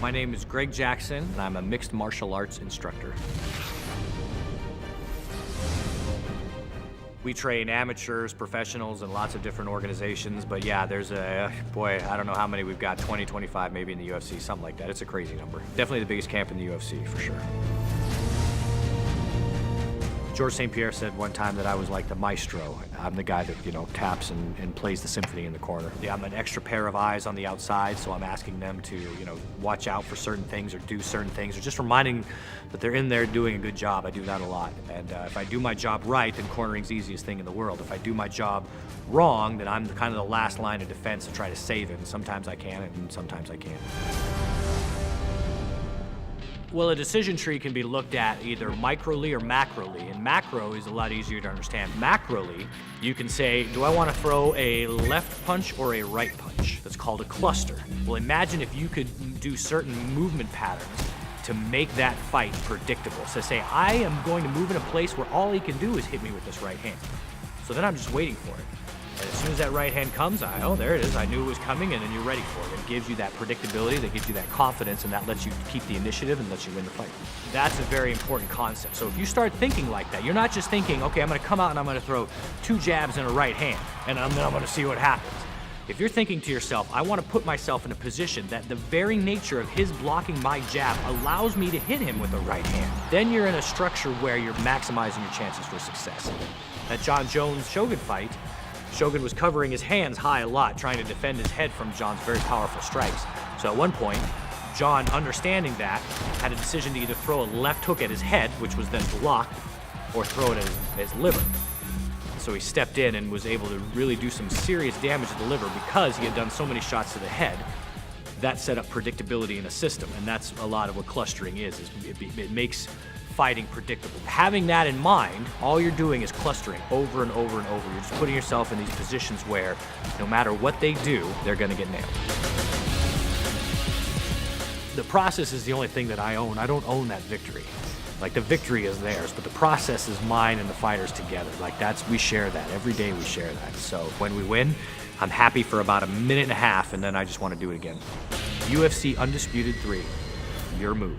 My name is Greg Jackson, and I'm a mixed martial arts instructor. We train amateurs, professionals, and lots of different organizations, but yeah, there's boy, I don't know how many we've got, 20, 25 maybe in the UFC, something like that. It's a crazy number. Definitely the biggest camp in the UFC, for sure. George St. Pierre said one time that I was like the maestro. I'm the guy that, taps and plays the symphony in the corner. Yeah, I'm an extra pair of eyes on the outside, so I'm asking them to, watch out for certain things or do certain things, or just reminding that they're in there doing a good job. I do that a lot. And if I do my job right, then cornering's the easiest thing in the world. If I do my job wrong, then I'm kind of the last line of defense to try to save it. And sometimes I can, and sometimes I can't. Well, a decision tree can be looked at either microly or macroly, and macro is a lot easier to understand. Macroly, you can say, do I want to throw a left punch or a right punch? That's called a cluster. Well, imagine if you could do certain movement patterns to make that fight predictable. So say, I am going to move in a place where all he can do is hit me with this right hand. So then I'm just waiting for it. And as soon as that right hand comes, oh, there it is. I knew it was coming, and then you're ready for it. It gives you that predictability, that gives you that confidence, and that lets you keep the initiative and lets you win the fight. That's a very important concept. So if you start thinking like that, you're not just thinking, okay, I'm gonna come out and I'm gonna throw 2 jabs and a right hand, and then I'm gonna see what happens. If you're thinking to yourself, I wanna put myself in a position that the very nature of his blocking my jab allows me to hit him with a right hand, then you're in a structure where you're maximizing your chances for success. That John Jones-Shogun fight, Shogun was covering his hands high a lot, trying to defend his head from John's very powerful strikes. So at one point, John, understanding that, had a decision to either throw a left hook at his head, which was then blocked, or throw it at his liver. So he stepped in and was able to really do some serious damage to the liver because he had done so many shots to the head. That set up predictability in a system, and that's a lot of what clustering is it makes fighting predictable. Having that in mind, all you're doing is clustering over and over and over. You're just putting yourself in these positions where no matter what they do, they're gonna get nailed. The process is the only thing that I own. I don't own that victory. Like, the victory is theirs, but the process is mine and the fighters together. Like, we share that. Every day we share that. So when we win, I'm happy for about a minute and a half, and then I just want to do it again. UFC Undisputed 3, your move.